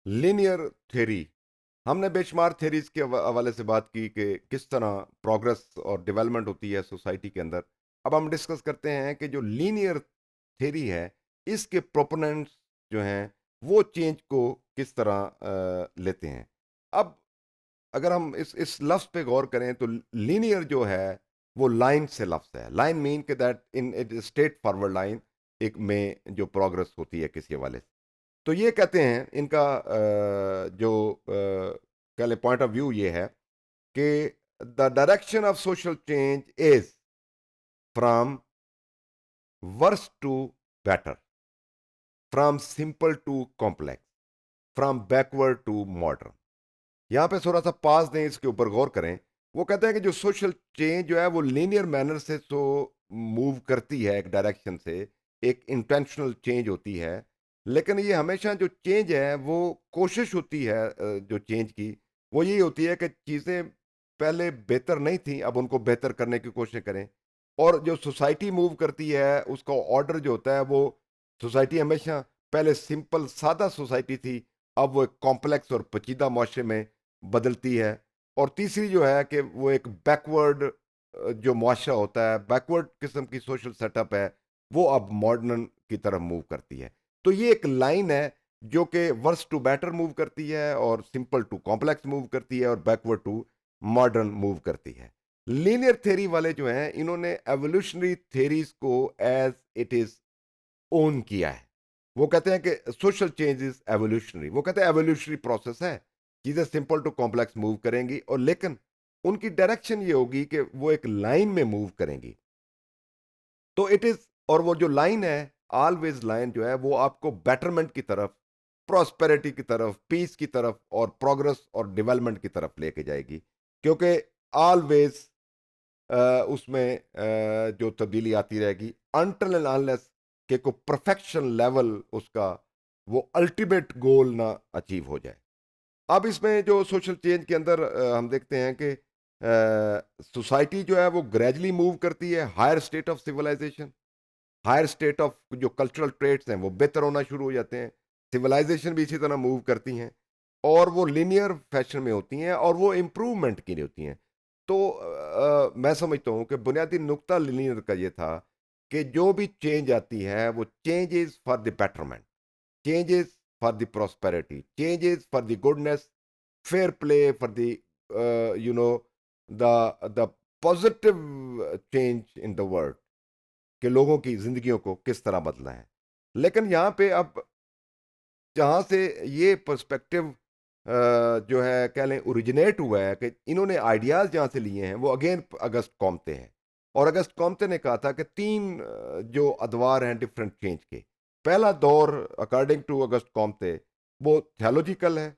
Linear theory. हमने बेशुमार theories के हवाले से बात की कि किस तरह प्रोग्रेस और डेवलपमेंट होती है सोसाइटी के अंदर। अब हम डिस्कस करते हैं कि जो लीनियर थ्योरी है, इसके प्रोपोनेंट्स जो हैं वो चेंज को किस तरह लेते हैं। अब अगर हम इस लफ्ज़ पे गौर करें तो लीनियर जो है वो लाइन से लफ्ज़ है। लाइन मीन के that in it straight forward line एक में जो प्रोग्रेस होती है किसी हवाले से। तो ये कहते हैं इनका जो कह लें पॉइंट ऑफ व्यू ये है कि the direction of social change is from worse to better, from simple to complex, from backward to modern. यहां पे थोड़ा सा पास दें, इसके ऊपर गौर करें। वो कहते हैं कि जो सोशल चेंज जो है वो लीनियर मैनर से तो मूव करती है एक डायरेक्शन से, एक इंटेंशनल चेंज होती है। लेकिन ये हमेशा जो चेंज है वो कोशिश होती है जो चेंज की वो यही होती है कि चीज़ें पहले बेहतर नहीं थी, अब उनको बेहतर करने की कोशिश करें। और जो सोसाइटी मूव करती है उसका ऑर्डर जो होता है वो, सोसाइटी हमेशा पहले सिंपल सादा सोसाइटी थी, अब वो एक कॉम्प्लेक्स और पेचीदा माशरे में बदलती है। और तीसरी जो है कि वो एक बैकवर्ड जो मुआशरा होता है, बैकवर्ड किस्म की सोशल सेटअप है, वो अब मॉडर्न की तरफ मूव करती है। तो ये एक लाइन है जो कि वर्स टू बेटर मूव करती है, और सिंपल टू कॉम्प्लेक्स मूव करती है, और बैकवर्ड टू मॉडर्न मूव करती है। लीनियर थ्योरी वाले जो हैं इन्होंने एवोल्यूशनरी थ्योरीज को एज इट इज ओन किया है। वो कहते हैं कि सोशल चेंज इज एवोल्यूशनरी। वो कहते हैं एवोल्यूशनरी प्रोसेस है, चीजें सिंपल टू कॉम्प्लेक्स मूव करेंगी, और लेकिन उनकी डायरेक्शन ये होगी कि वो एक लाइन में मूव करेंगी। तो इट इज, और वो जो लाइन है, ऑलवेज लाइन जो है वो आपको बेटरमेंट की तरफ, प्रॉस्पेरिटी की तरफ, पीस की तरफ, और प्रोग्रेस और डेवलपमेंट की तरफ लेके जाएगी। क्योंकि ऑलवेज उसमें जो तब्दीली आती रहेगी अनटिल एंड अनलेस कि कोई परफेक्शन लेवल उसका, वो अल्टीमेट गोल ना अचीव हो जाए। अब इसमें जो सोशल चेंज के अंदर हम देखते हैं कि सोसाइटी जो है वो ग्रेजुअली मूव करती है higher state of civilisation. Higher state of जो कल्चरल ट्रेट्स हैं वो बेहतर होना शुरू हो जाते हैं। सिविलाइजेशन भी इसी तरह मूव करती हैं, और वो लीनियर फैशन में होती हैं, और वो इम्प्रूवमेंट की लिए होती हैं। तो मैं समझता हूँ कि बुनियादी नुक्ता लीनियर का ये था कि जो भी चेंज आती है वो changes for the betterment, changes for the prosperity, changes for the goodness, fair play for the the positive change in the world, कि लोगों की जिंदगियों को किस तरह बदला है। लेकिन यहाँ पे अब जहाँ से ये पर्सपेक्टिव जो है कह लें ओरिजिनेट हुआ है, कि इन्होंने आइडियाज़ जहाँ से लिए हैं वो अगेन अगस्त कॉम्ते हैं। और अगस्त कॉम्ते ने कहा था कि तीन जो अदवार हैं डिफरेंट चेंज के। पहला दौर अकॉर्डिंग टू अगस्त कॉम्ते वो थियोलॉजिकल है,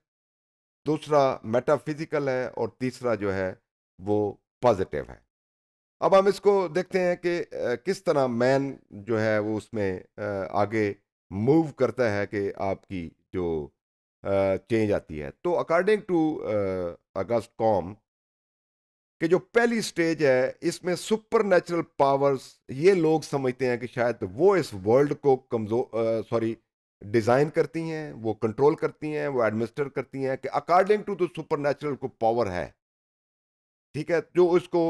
दूसरा मेटाफिजिकल है, और तीसरा जो है वो पॉजिटिव है। अब हम इसको देखते हैं कि किस तरह मैन जो है वो उसमें आगे मूव करता है कि आपकी जो चेंज आती है। तो अकॉर्डिंग टू अगस्ट कॉम कि जो पहली स्टेज है इसमें सुपर नेचुरल पावर्स, ये लोग समझते हैं कि शायद वो इस वर्ल्ड को कमजोर सॉरी डिजाइन करती हैं, वो कंट्रोल करती हैं, वो एडमिनिस्टर करती हैं, कि according to the super natural को पावर है, ठीक है, जो इसको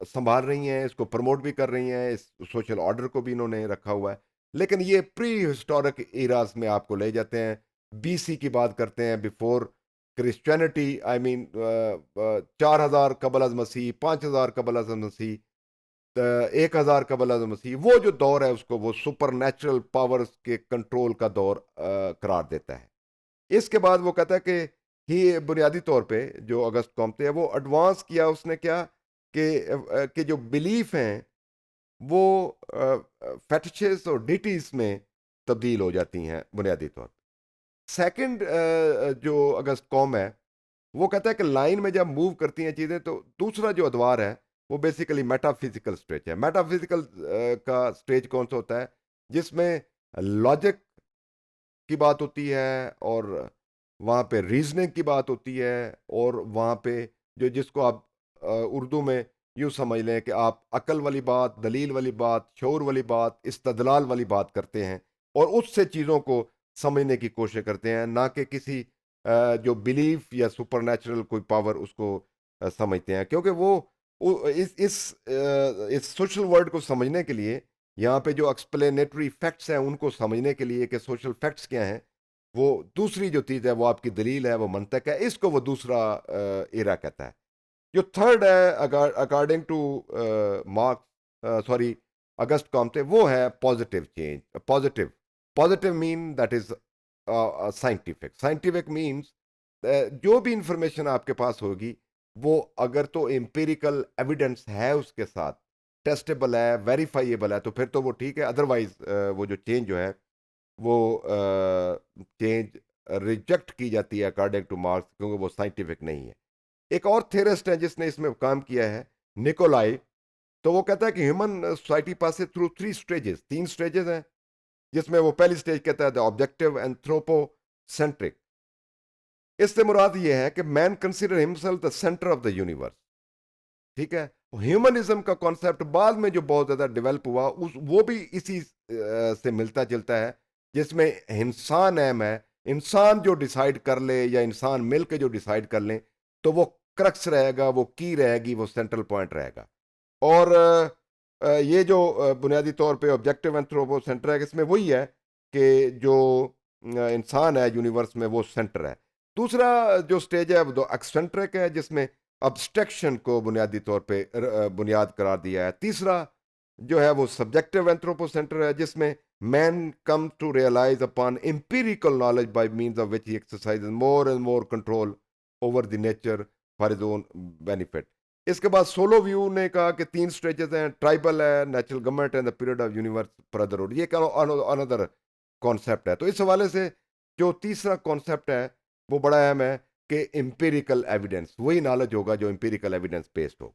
संभाल रही हैं, इसको प्रमोट भी कर रही हैं, इस सोशल ऑर्डर को भी इन्होंने रखा हुआ है। लेकिन ये प्री हिस्टोरिक इराज में आपको ले जाते हैं, बीसी की बात करते हैं, बिफोर क्रिश्चियनिटी, आई मीन 4000 कबल अज मसीह, 5000 कबल अज मसीह, 1000 कबल अज मसीह, वो जो दौर है उसको वो सुपर नेचुरल पावर्स के कंट्रोल का दौर करार देता है। इसके बाद वो कहता है कि ही बुनियादी तौर पे जो अगस्त कॉम्ते है वो एडवांस किया उसने, क्या कि जो बिलीफ हैं वो फेटिशेस और डिटीज में तब्दील हो जाती हैं बुनियादी तौर पे। सेकंड जो अगस्त कॉम है वो कहता है कि लाइन में जब मूव करती हैं चीज़ें, तो दूसरा जो अदवार है वो बेसिकली मेटाफिजिकल स्टेज है। मेटाफिजिकल का स्टेज कौन सा होता है, जिसमें लॉजिक की बात होती है, और वहाँ पे रीजनिंग की बात होती है, और वहाँ पे जो जिसको आप उर्दू में यूँ समझ लें कि आप अकल वाली बात, दलील वाली बात, शऊर वाली बात, इस्तदलाल वाली बात करते हैं, और उससे चीज़ों को समझने की कोशिश करते हैं, ना कि किसी जो बिलीफ या सुपरनैचुरल कोई पावर उसको समझते हैं, क्योंकि इस सोशल वर्ल्ड को समझने के लिए, यहाँ पे जो एक्सप्लेनेटरी फैक्ट्स हैं उनको समझने के लिए कि सोशल फैक्ट्स क्या हैं, वो दूसरी जो चीज़ है वो आपकी दलील है, वो मंतक है, इसको वो दूसरा एरा कहता है। जो थर्ड है अकॉर्डिंग टू मार्क्स, सॉरी, अगस्त कॉम्टे, वो है positive change. Positive positive mean that is scientific. Scientific means जो भी इंफॉर्मेशन आपके पास होगी, वो अगर तो एम्पिरिकल एविडेंस है उसके साथ, टेस्टेबल है, वेरीफाइएबल है, तो फिर तो वो ठीक है। अदरवाइज वो जो चेंज जो है वो चेंज रिजेक्ट की जाती है अकॉर्डिंग टू मार्क्स, क्योंकि वो साइंटिफिक नहीं है। एक और थेरिस्ट है जिसने इसमें काम किया है, निकोलाई। तो वो कहता है कि human society pass through three stages, तीन स्टेजेस हैं, जिसमें वो पहली स्टेज कहता है द ऑब्जेक्टिव एंथ्रोपोसेंट्रिक। इससे मुराद ये है कि man consider himself the centre of the universe. ठीक है। ह्यूमनिज्म का कॉन्सेप्ट बाद में जो बहुत ज्यादा डेवलप हुआ, उस वो भी इसी से मिलता जुलता है, जिसमें इंसान अहम है। इंसान जो डिसाइड कर ले या इंसान मिल के जो डिसाइड कर ले, तो वो क्रक्स रहेगा, वो की रहेगी, वो सेंट्रल पॉइंट रहेगा। और ये जो बुनियादी तौर पे ऑब्जेक्टिव एंथ्रोपोसेंट्रिक, इसमें वही है कि जो इंसान है यूनिवर्स में, वो सेंटर है। दूसरा जो स्टेज है वो एक्सेंट्रिक है, जिसमें अब्स्ट्रक्शन को बुनियादी तौर पे बुनियाद करार दिया है। तीसरा जो है वो सब्जेक्टिव एंथ्रोपोसेंटर है, जिसमें man come to realise upon empirical knowledge by means of which he exercises more and more control over the nature for his own benefit. इसके बाद सोलो व्यू ने कहा कि तीन स्टेजेस हैं, ट्राइबल है, natural government and the period of universe brotherhood. ये another concept है। तो इस हवाले से जो तीसरा कॉन्सेप्ट है वो बड़ा अहम है कि एम्पिरिकल एविडेंस, वही नॉलेज होगा जो एम्पिरिकल एविडेंस बेस्ड होगा।